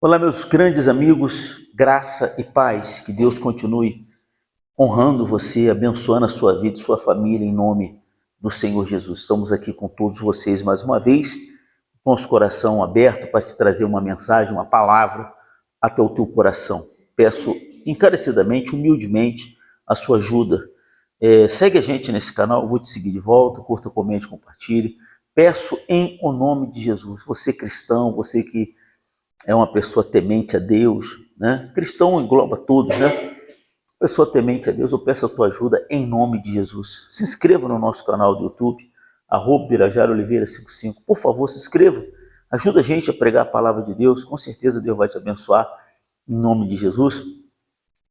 Olá, meus grandes amigos, graça e paz, que Deus continue honrando você, abençoando a sua vida e sua família em nome do Senhor Jesus. Estamos aqui com todos vocês mais uma vez, com nosso coração aberto para te trazer uma mensagem, uma palavra até o teu coração. Peço encarecidamente, humildemente, a sua ajuda. Segue a gente nesse canal, vou te seguir de volta, curta, comente, compartilhe. Peço em o nome de Jesus, você cristão, você que é uma pessoa temente a Deus, né? Cristão engloba todos, né? Pessoa temente a Deus, eu peço a tua ajuda em nome de Jesus. Se inscreva no nosso canal do YouTube, @BirajarOliveira55. Por favor, se inscreva. Ajuda a gente a pregar a palavra de Deus. Com certeza Deus vai te abençoar em nome de Jesus,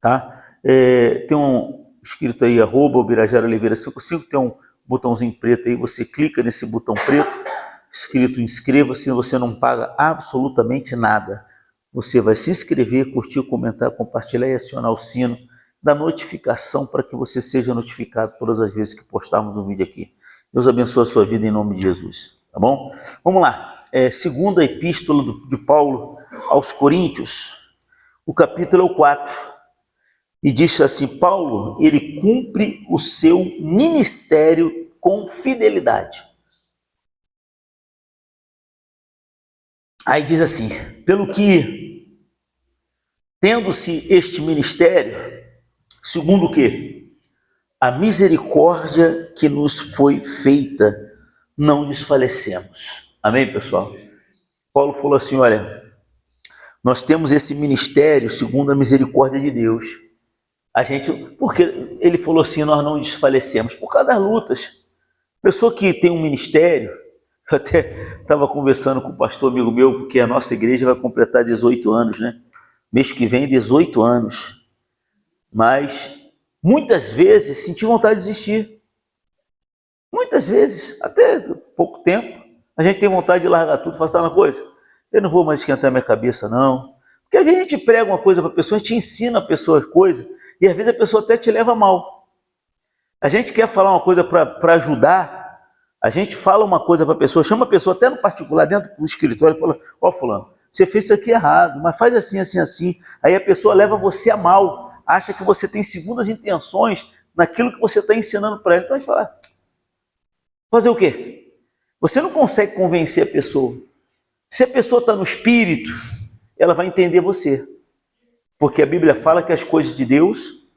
tá? Tem um escrito aí, @BirajarOliveira55, tem um botãozinho preto aí, você clica nesse botão preto, escrito inscreva-se, você não paga absolutamente nada. Você vai se inscrever, curtir, comentar, compartilhar e acionar o sino da notificação para que você seja notificado todas as vezes que postarmos um vídeo aqui. Deus abençoe a sua vida em nome de Jesus, tá bom? Vamos lá, segunda epístola de Paulo aos Coríntios, o capítulo é o 4, e diz assim: Paulo, ele cumpre o seu ministério com fidelidade. Aí diz assim: pelo que, tendo-se este ministério, segundo o quê? A misericórdia que nos foi feita, não desfalecemos. Amém, pessoal? Paulo falou assim: olha, nós temos esse ministério segundo a misericórdia de Deus. Porque ele falou assim, nós não desfalecemos, por causa das lutas. Pessoa que tem um ministério, eu até estava conversando com um pastor amigo meu, porque a nossa igreja vai completar 18 anos, né? Mês que vem, 18 anos. Mas muitas vezes senti vontade de desistir. Muitas vezes, até pouco tempo, a gente tem vontade de largar tudo, fazer uma coisa. Eu não vou mais esquentar minha cabeça, não. Porque às vezes a gente prega uma coisa para a pessoa, a gente ensina a pessoa as coisas, e às vezes a pessoa até te leva mal. A gente quer falar uma coisa para ajudar, a gente fala uma coisa para a pessoa, chama a pessoa até no particular, dentro do escritório, e fala: ó, fulano, você fez isso aqui errado, mas faz assim, assim, assim. Aí a pessoa leva você a mal, acha que você tem segundas intenções naquilo que você está ensinando para ela. Então a gente fala: fazer o quê? Você não consegue convencer a pessoa. Se a pessoa está no espírito, ela vai entender você. Porque a Bíblia fala que as coisas de Deus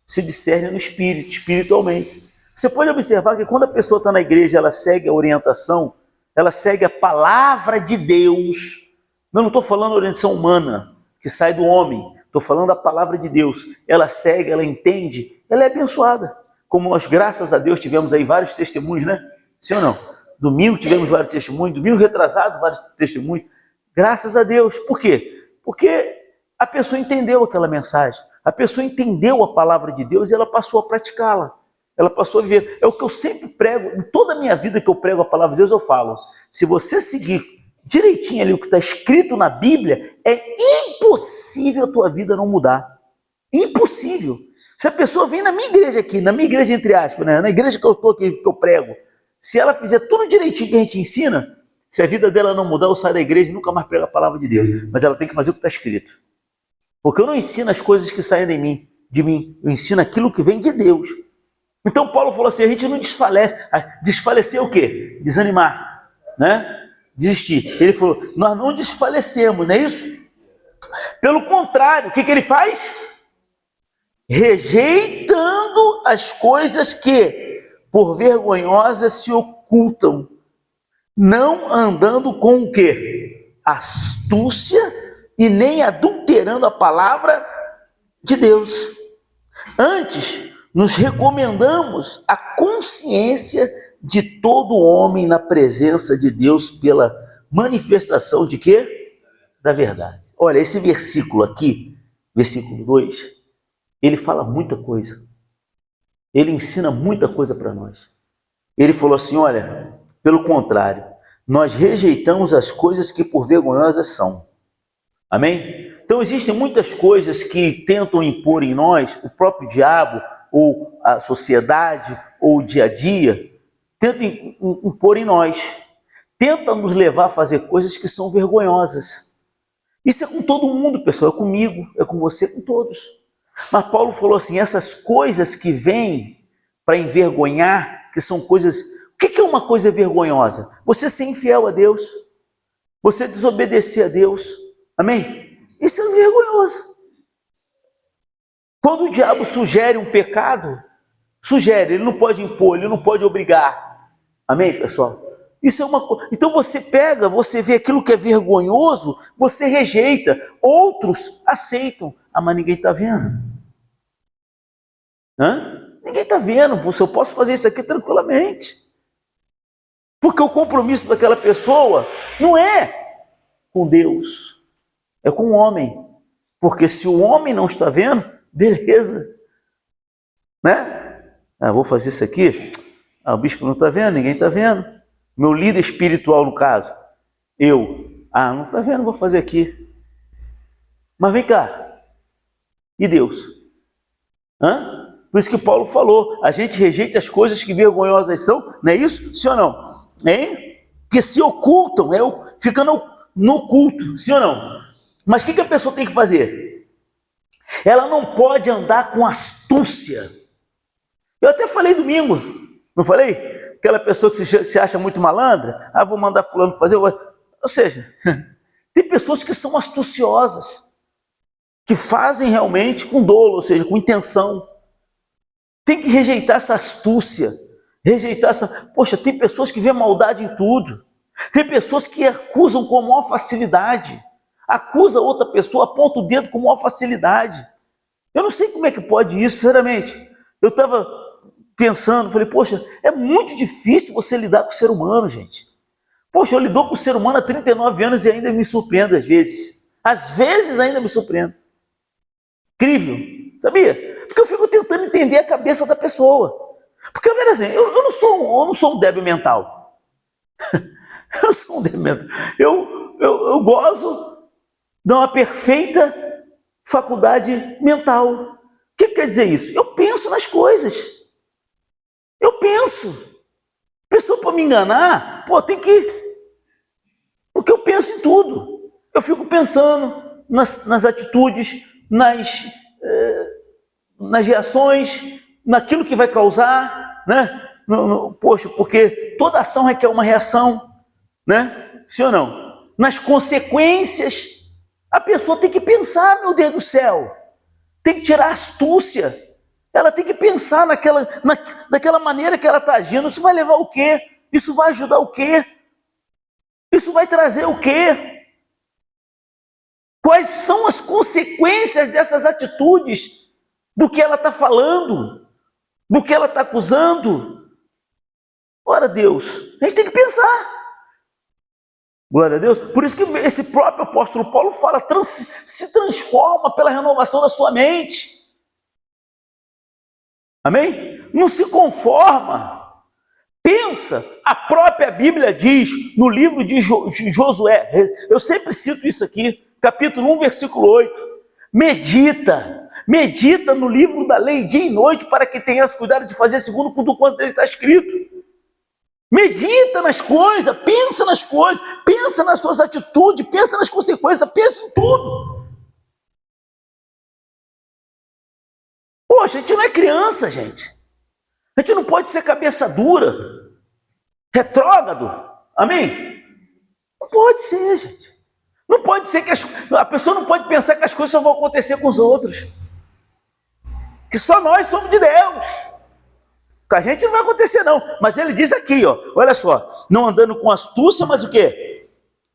se discernem no espírito, espiritualmente. Você pode observar que quando a pessoa está na igreja, ela segue a orientação, ela segue a palavra de Deus. Eu não estou falando orientação humana, que sai do homem. Estou falando da palavra de Deus. Ela segue, ela entende, ela é abençoada. Como nós, graças a Deus, tivemos aí vários testemunhos, né? Sim ou não? Domingo tivemos vários testemunhos, domingo retrasado, vários testemunhos. Graças a Deus. Por quê? Porque a pessoa entendeu aquela mensagem. A pessoa entendeu a palavra de Deus e ela passou a praticá-la. Ela passou a viver. É o que eu sempre prego, em toda a minha vida que eu prego a palavra de Deus, eu falo: se você seguir direitinho ali o que está escrito na Bíblia, é impossível a tua vida não mudar. Impossível. Se a pessoa vem na minha igreja aqui, na minha igreja entre aspas, né, na igreja que eu estou aqui, que eu prego, se ela fizer tudo direitinho que a gente ensina, se a vida dela não mudar, eu saio da igreja e nunca mais prego a palavra de Deus. Mas ela tem que fazer o que está escrito. Porque eu não ensino as coisas que saem de mim. Eu ensino aquilo que vem de Deus. Então Paulo falou assim: a gente não desfalece. Desfalecer é o quê? Desanimar, né? Desistir. Ele falou: nós não desfalecemos, não é isso? Pelo contrário, o que ele faz? Rejeitando as coisas que por vergonhosas se ocultam, não andando com o quê? Astúcia, e nem adulterando a palavra de Deus. Antes, nos recomendamos a consciência de todo homem na presença de Deus pela manifestação de quê? Da verdade. Olha, esse versículo aqui, versículo 2, ele fala muita coisa. Ele ensina muita coisa para nós. Ele falou assim: olha, pelo contrário, nós rejeitamos as coisas que por vergonhosas são. Amém? Então existem muitas coisas que tentam impor em nós, o próprio diabo, ou a sociedade, ou o dia a dia, tentam impor em nós. Tenta nos levar a fazer coisas que são vergonhosas. Isso é com todo mundo, pessoal, é comigo, é com você, com todos. Mas Paulo falou assim, essas coisas que vêm para envergonhar, que são coisas... O que é uma coisa vergonhosa? Você ser infiel a Deus, você desobedecer a Deus, amém? Isso é vergonhoso. Quando o diabo sugere um pecado, sugere, ele não pode impor, ele não pode obrigar, amém, pessoal? Isso é uma coisa. Então você pega, você vê aquilo que é vergonhoso, você rejeita, outros aceitam. Ah, mas ninguém está vendo. Ninguém está vendo, eu posso fazer isso aqui tranquilamente. Porque o compromisso daquela pessoa não é com Deus, é com o homem. Porque se o homem não está vendo, beleza. Né? Vou fazer isso aqui. O bispo não está vendo, ninguém está vendo. Meu líder espiritual, no caso, não está vendo, vou fazer aqui. Mas vem cá, e Deus? Por isso que Paulo falou, a gente rejeita as coisas que vergonhosas são, não é isso? Sim ou não? Hein? Que se ocultam, fica no oculto, sim ou não? Mas o que a pessoa tem que fazer? Ela não pode andar com astúcia. Eu até falei domingo, não falei? Aquela pessoa que se acha muito malandra, vou mandar fulano fazer. Ou seja, tem pessoas que são astuciosas, que fazem realmente com dolo, ou seja, com intenção. Tem que rejeitar essa astúcia, rejeitar essa... Poxa, tem pessoas que vêem maldade em tudo. Tem pessoas que acusam com maior facilidade. Acusa outra pessoa, aponta o dedo com maior facilidade. Eu não sei como é que pode isso, sinceramente. Eu estava pensando, falei, poxa, é muito difícil você lidar com o ser humano, gente. Poxa, eu lido com o ser humano há 39 anos e ainda me surpreendo às vezes. Às vezes ainda me surpreendo. Incrível, sabia? Porque eu fico tentando entender a cabeça da pessoa. Porque, assim, eu não sou um débil mental. Eu não sou um débil mental. Eu gozo de uma perfeita faculdade mental. O que quer dizer isso? Eu penso nas coisas. Eu penso. Pessoa para me enganar, tem que... Porque eu penso em tudo. Eu fico pensando nas atitudes, nas reações, naquilo que vai causar, né? Poxa, porque toda ação requer uma reação, né? Sim ou não? Nas consequências, a pessoa tem que pensar, meu Deus do céu. Tem que tirar a astúcia. Ela tem que pensar naquela maneira que ela está agindo. Isso vai levar o quê? Isso vai ajudar o quê? Isso vai trazer o quê? Quais são as consequências dessas atitudes? Do que ela está falando? Do que ela está acusando? Ora, Deus, a gente tem que pensar. Glória a Deus. Por isso que esse próprio apóstolo Paulo fala, se transforma pela renovação da sua mente. Amém? Não se conforma. Pensa. A própria Bíblia diz, no livro de Josué, eu sempre cito isso aqui, capítulo 1, versículo 8. Medita no livro da lei dia e noite, para que tenhas cuidado de fazer segundo tudo quanto ele está escrito. Medita nas coisas, pensa nas coisas, pensa nas suas atitudes, pensa nas consequências, pensa em tudo. Poxa, a gente não é criança, gente. A gente não pode ser cabeça dura, retrógrado, amém? Não pode ser, gente. Não pode ser que a pessoa não pode pensar que as coisas só vão acontecer com os outros. Que só nós somos de Deus. Com a gente não vai acontecer não. Mas ele diz aqui, olha só, não andando com astúcia, mas o quê?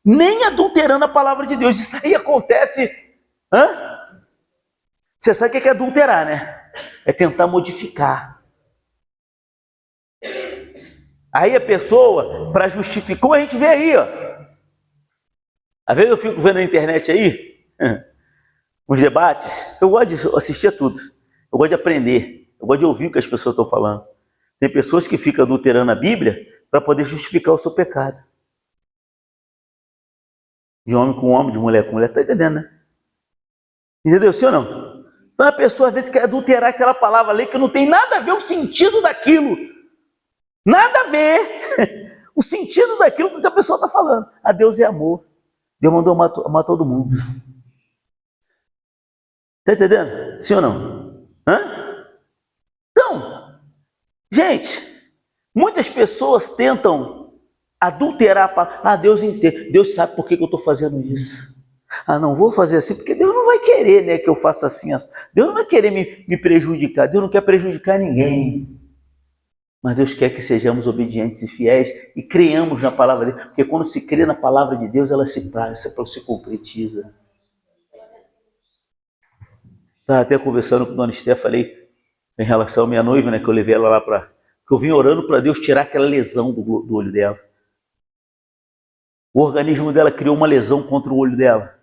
Nem adulterando a palavra de Deus. Isso aí acontece. Você sabe o que é adulterar, né? É tentar modificar. Aí a pessoa, para justificar, como a gente vê aí, às vezes eu fico vendo na internet aí, uns debates, eu gosto de assistir a tudo, eu gosto de aprender, eu gosto de ouvir o que as pessoas estão falando. Tem pessoas que ficam adulterando a Bíblia para poder justificar o seu pecado. De homem com homem, de mulher com mulher, tá entendendo, né? Entendeu, sim ou não? Então a pessoa às vezes quer adulterar aquela palavra ali que não tem nada a ver o sentido daquilo. Nada a ver o sentido daquilo que a pessoa está falando. Deus é amor. Deus mandou amar todo mundo. Está entendendo? Sim ou não? Hã? Então, gente, muitas pessoas tentam adulterar a palavra. Ah, Deus entende. Deus sabe por que eu estou fazendo isso. Ah, não vou fazer assim, porque Deus não vai querer, né, que eu faça assim. Deus não vai querer me prejudicar. Deus não quer prejudicar ninguém. Mas Deus quer que sejamos obedientes e fiéis e creamos na palavra dele. Porque quando se crê na palavra de Deus, ela se concretiza. Estava até conversando com a Dona Esté, falei em relação à minha noiva, né, que eu levei ela lá para... que eu vim orando para Deus tirar aquela lesão do olho dela. O organismo dela criou uma lesão contra o olho dela.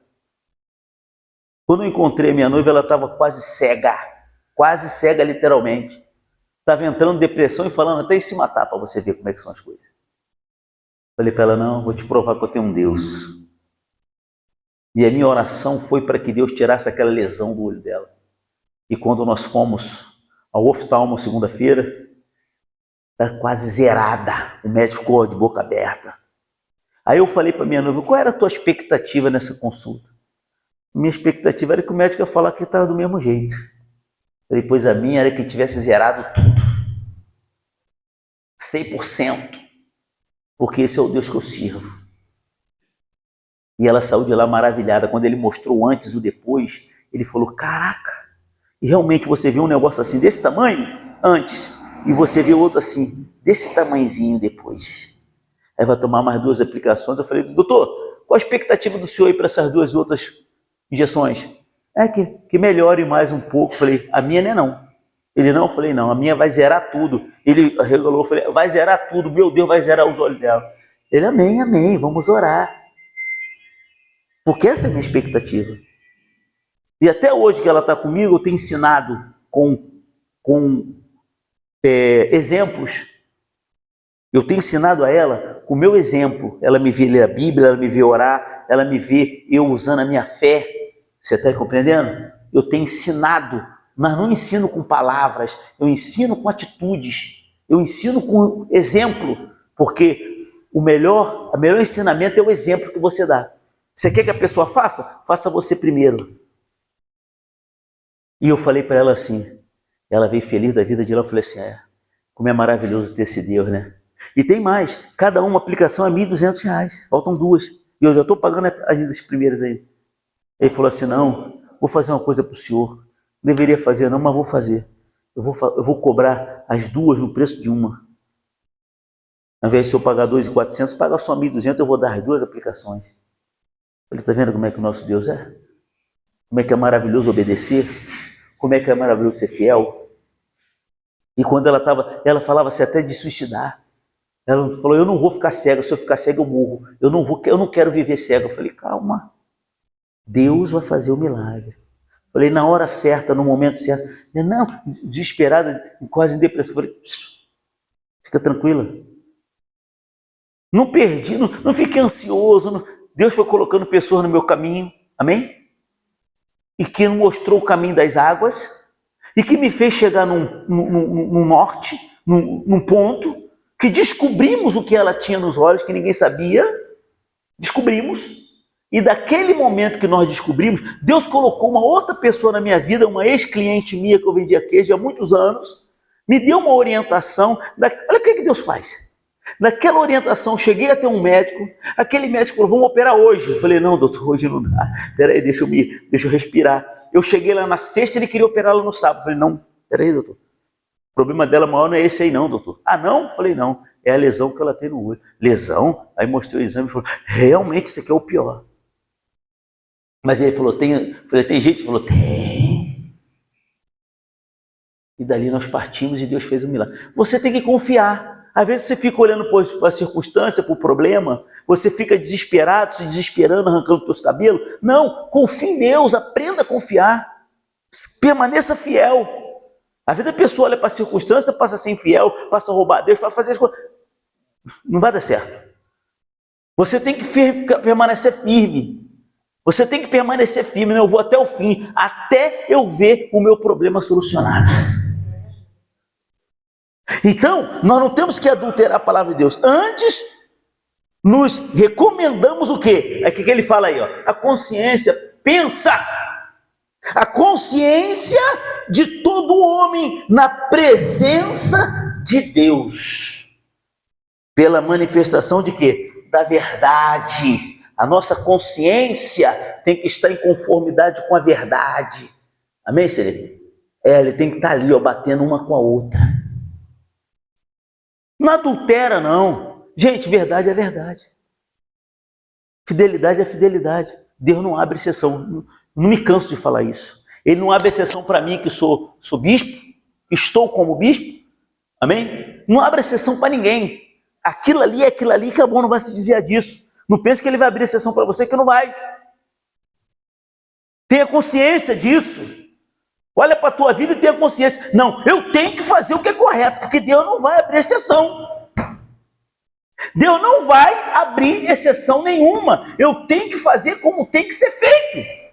Quando eu encontrei a minha noiva, ela estava quase cega literalmente. Estava entrando em depressão e falando até em se matar para você ver como é que são as coisas. Falei para ela, não, vou te provar que eu tenho um Deus. E a minha oração foi para que Deus tirasse aquela lesão do olho dela. E quando nós fomos ao oftalmo segunda-feira, está quase zerada. O médico ficou de boca aberta. Aí eu falei para minha noiva, qual era a tua expectativa nessa consulta? Minha expectativa era que o médico ia falar que estava do mesmo jeito. Depois a minha era que tivesse zerado tudo. 100%. Porque esse é o Deus que eu sirvo. E ela saiu de lá maravilhada. Quando ele mostrou o antes e o depois, ele falou, caraca, e realmente você vê um negócio assim, desse tamanho, antes, e você vê outro assim, desse tamanhozinho depois. Aí vai tomar mais 2 aplicações. Eu falei, doutor, qual a expectativa do senhor aí para essas 2 outras injeções? É que melhore mais um pouco. Eu falei, a minha não é não. Ele não, eu falei, não, a minha vai zerar tudo. Ele regalou, eu falei, vai zerar tudo, meu Deus, vai zerar os olhos dela. Ele, amém, amém, vamos orar. Porque essa é a minha expectativa. E até hoje que ela está comigo, eu tenho ensinado com exemplos. Eu tenho ensinado a ela com o meu exemplo. Ela me vê ler a Bíblia, ela me vê orar, ela me vê eu usando a minha fé. Você está compreendendo? Eu tenho ensinado, mas não ensino com palavras, eu ensino com atitudes, eu ensino com exemplo, porque o melhor ensinamento é o exemplo que você dá. Você quer que a pessoa faça? Faça você primeiro. E eu falei para ela assim, ela veio feliz da vida de lá, eu falei assim, como é maravilhoso ter esse Deus, né? E tem mais, cada uma aplicação é R$ 1.200, faltam 2. E eu já estou pagando as primeiras aí. Ele falou assim, não, vou fazer uma coisa para o senhor. Deveria fazer não, mas vou fazer. Eu vou cobrar as 2 no preço de uma. Ao invés de eu pagar 2.400, paga só 1.200, eu vou dar as 2 aplicações. Ele está vendo como é que o nosso Deus é? Como é que é maravilhoso obedecer? Como é que é maravilhoso ser fiel? E quando ela falava-se até de suicidar. Ela falou, eu não vou ficar cega, se eu ficar cega eu morro. Eu não quero viver cega. Eu falei, calma, Deus vai fazer o milagre. Falei, na hora certa, no momento certo. Não, desesperada, quase em depressão. Falei, fica tranquila. Não perdi, não fiquei ansioso. Deus foi colocando pessoas no meu caminho, amém? E que mostrou o caminho das águas, e que me fez chegar num norte, num ponto, que descobrimos o que ela tinha nos olhos, que ninguém sabia, descobrimos, e daquele momento que nós descobrimos, Deus colocou uma outra pessoa na minha vida, uma ex-cliente minha que eu vendia queijo há muitos anos, me deu uma orientação, olha o que Deus faz. Naquela orientação, cheguei até um médico, aquele médico falou, vamos operar hoje. Eu falei, não, doutor, hoje não dá, peraí, deixa eu respirar. Eu cheguei lá na sexta, ele queria operá-la no sábado. Eu falei, não, peraí, doutor, o problema dela maior não é esse aí não, doutor. Ah, não? Eu falei, não, é a lesão que ela tem no olho. Lesão? Aí mostrei o exame e falou, realmente isso aqui é o pior. Mas ele falou, tem jeito? Ele falou, tem. E dali nós partimos e Deus fez um milagre. Você tem que confiar. Às vezes você fica olhando para a circunstância, para o problema, você fica desesperado, se desesperando, arrancando os seus cabelos. Não, confie em Deus, aprenda a confiar, permaneça fiel. Às vezes a pessoa olha para a circunstância, passa a ser infiel, passa a roubar a Deus, para fazer as coisas. Não vai dar certo. Você tem que permanecer firme. Você tem que permanecer firme, eu vou até o fim, até eu ver o meu problema solucionado. Então, nós não temos que adulterar a palavra de Deus. Antes, nos recomendamos o quê? É o que ele fala aí, ó. A consciência pensa. A consciência de todo homem na presença de Deus. Pela manifestação de quê? Da verdade. A nossa consciência tem que estar em conformidade com a verdade. Amém, Serena? Ele tem que estar ali, ó, batendo uma com a outra. Não adultera, não. Gente, verdade é verdade. Fidelidade é fidelidade. Deus não abre exceção. Não me canso de falar isso. Ele não abre exceção para mim, que sou bispo, estou como bispo. Amém? Não abre exceção para ninguém. Aquilo ali é aquilo ali, acabou, não vai se desviar disso. Não pense que ele vai abrir exceção para você, que não vai. Tenha consciência disso. Olha para a tua vida e tenha consciência. Não, eu tenho que fazer o que é correto, porque Deus não vai abrir exceção. Deus não vai abrir exceção nenhuma. Eu tenho que fazer como tem que ser feito.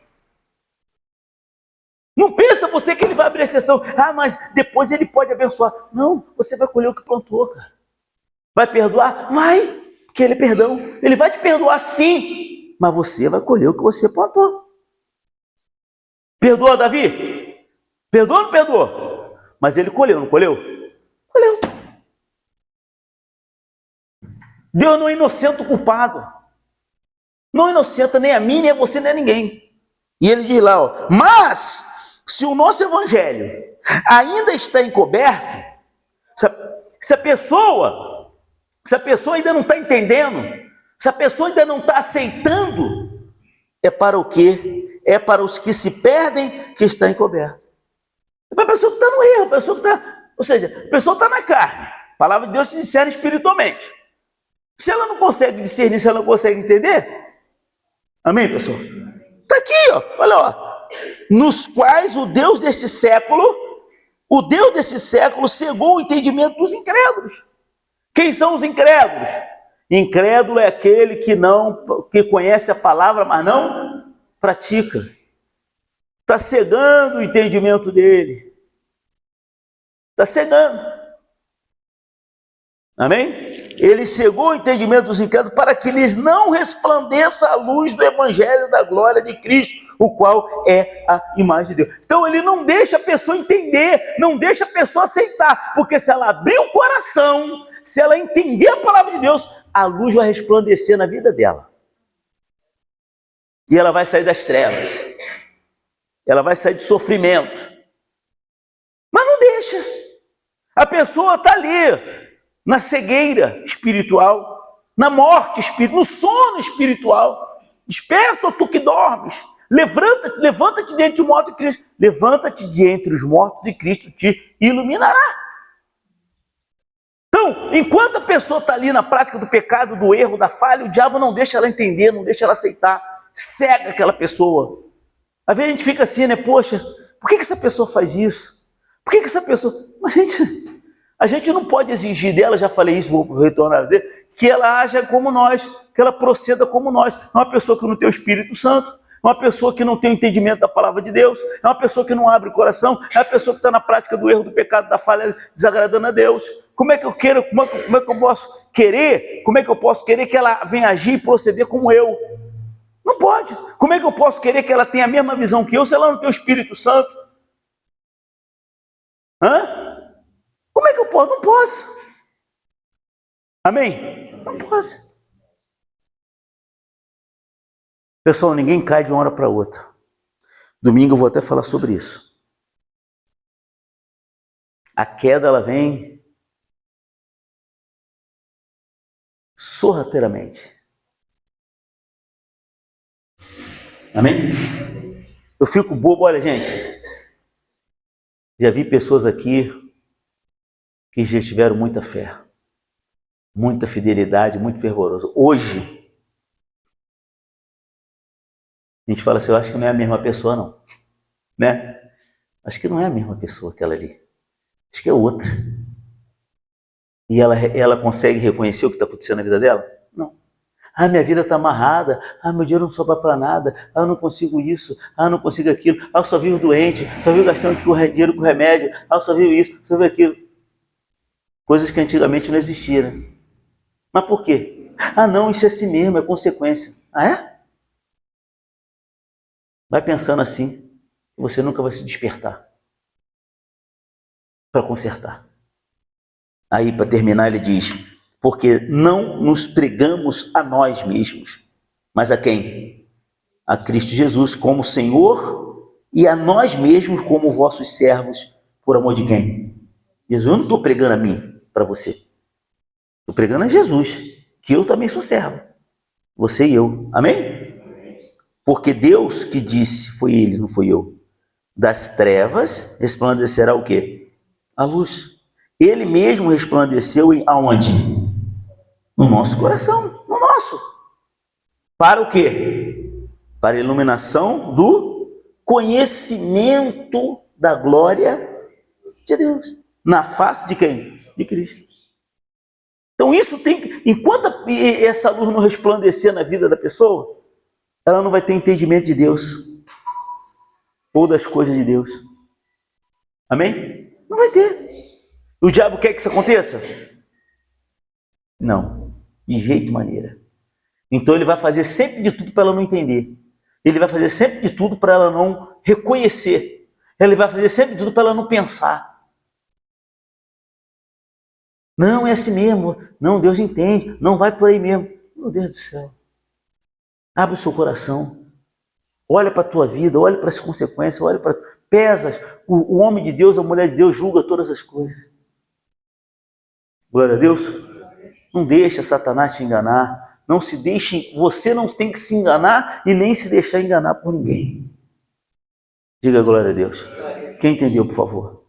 Não pensa você que ele vai abrir exceção. Ah, mas depois ele pode abençoar. Não, você vai colher o que plantou, cara. Vai perdoar? Vai, porque ele é perdão. Ele vai te perdoar sim, mas você vai colher o que você plantou. Perdoa, Davi? Perdoa ou não perdoou? Mas ele colheu, não colheu? Colheu. Deus não é inocente o culpado. Não inocenta nem a mim, nem a você, nem a ninguém. E ele diz lá, ó, mas se o nosso evangelho ainda está encoberto, se a pessoa ainda não está entendendo, se a pessoa ainda não está aceitando, é para o quê? É para os que se perdem que está encoberto. É para a pessoa que está no erro, a pessoa que está, ou seja, a pessoa está na carne. A palavra de Deus se discerne espiritualmente. Se ela não consegue discernir, se ela não consegue entender, amém, pessoal? Está aqui, ó, olha, ó. Nos quais o Deus deste século cegou o entendimento dos incrédulos. Quem são os incrédulos? Incrédulo é aquele que conhece a palavra, mas não pratica. Está cegando o entendimento dele. Está cegando. Amém? Ele cegou o entendimento dos incrédulos para que lhes não resplandeça a luz do evangelho da glória de Cristo, o qual é a imagem de Deus. Então ele não deixa a pessoa entender, não deixa a pessoa aceitar, porque se ela abrir o coração, se ela entender a palavra de Deus, a luz vai resplandecer na vida dela. E ela vai sair das trevas. Ela vai sair do sofrimento. Mas não deixa. A pessoa está ali, na cegueira espiritual, na morte espiritual, no sono espiritual. Desperta, tu que dormes. Levanta-te de entre os mortos e Cristo. Levanta-te de entre os mortos e Cristo te iluminará. Então, enquanto a pessoa está ali na prática do pecado, do erro, da falha, o diabo não deixa ela entender, não deixa ela aceitar. Cega aquela pessoa. Às vezes a gente fica assim, né? Poxa, por que essa pessoa faz isso? Por que essa pessoa... Mas, a gente não pode exigir dela, já falei isso, vou retornar a dizer, que ela haja como nós, que ela proceda como nós. É uma pessoa que não tem o Espírito Santo, é uma pessoa que não tem o entendimento da palavra de Deus, é uma pessoa que não abre o coração, é uma pessoa que está na prática do erro, do pecado, da falha, desagradando a Deus. Como é que eu quero, como é que eu posso querer que ela venha agir e proceder como eu? Não pode. Como é que eu posso querer que ela tenha a mesma visão que eu, se ela não tem o Espírito Santo? Como é que eu posso? Não posso. Amém? Não posso. Pessoal, ninguém cai de uma hora para outra. Domingo eu vou até falar sobre isso. A queda, ela vem sorrateiramente. Amém? Eu fico bobo, olha, gente. Já vi pessoas aqui que já tiveram muita fé, muita fidelidade, muito fervoroso. Hoje, a gente fala assim, eu acho que não é a mesma pessoa, não. Né? Acho que não é a mesma pessoa, aquela ali. Acho que é outra. E ela consegue reconhecer o que está acontecendo na vida dela? Não. Ah, minha vida está amarrada. Ah, meu dinheiro não sobra para nada. Ah, eu não consigo isso. Ah, eu não consigo aquilo. Ah, eu só vivo doente. Só vivo gastando dinheiro com remédio. Ah, eu só vivo isso, só vivo aquilo. Coisas que antigamente não existiam. Mas por quê? Ah, não, isso é assim mesmo, é consequência. Ah, é? Vai pensando assim, você nunca vai se despertar para consertar. Aí, para terminar, ele diz: porque não nos pregamos a nós mesmos, mas a quem? A Cristo Jesus como Senhor e a nós mesmos como vossos servos, por amor de quem? Jesus. Eu não estou pregando a mim para você. Estou pregando a Jesus, que eu também sou servo. Você e eu. Amém? Porque Deus que disse, foi Ele, não foi eu. Das trevas resplandecerá o quê? A luz. Ele mesmo resplandeceu em aonde? No nosso coração, no nosso. Para o quê? Para a iluminação do conhecimento da glória de Deus. Na face de quem? De Cristo. Então isso tem que, enquanto essa luz não resplandecer na vida da pessoa, ela não vai ter entendimento de Deus ou das coisas de Deus. Amém? Não vai ter. O diabo quer que isso aconteça? Não, de jeito maneira. Então ele vai fazer sempre de tudo para ela não entender. Ele vai fazer sempre de tudo para ela não reconhecer. Ele vai fazer sempre de tudo para ela não pensar. Não, é assim mesmo. Não, Deus entende. Não vai por aí mesmo. Meu Deus do céu. Abre o seu coração. Olha para a tua vida, olha para as consequências, olha para... Pesa. O homem de Deus, a mulher de Deus julga todas as coisas. Glória a Deus. Não deixa Satanás te enganar. Não se deixe, você não tem que se enganar e nem se deixar enganar por ninguém. Diga glória a Deus. Quem entendeu, por favor?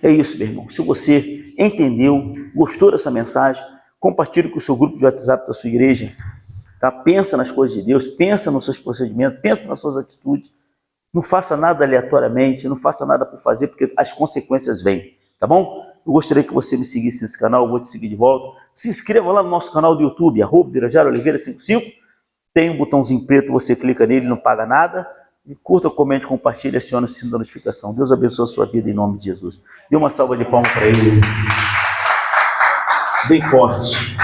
É isso, meu irmão. Se você entendeu, gostou dessa mensagem, compartilhe com o seu grupo de WhatsApp da sua igreja. Tá? Pensa nas coisas de Deus, pensa nos seus procedimentos, pensa nas suas atitudes. Não faça nada aleatoriamente, não faça nada por fazer, porque as consequências vêm. Tá bom? Eu gostaria que você me seguisse nesse canal, eu vou te seguir de volta. Se inscreva lá no nosso canal do YouTube, @BirajarOliveira55. Tem um botãozinho preto, você clica nele, não paga nada. E curta, comente, compartilhe, acione o sino da notificação. Deus abençoe a sua vida em nome de Jesus. Dê uma salva de palmas para ele. Bem forte.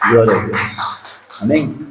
Glória a Deus. Amém?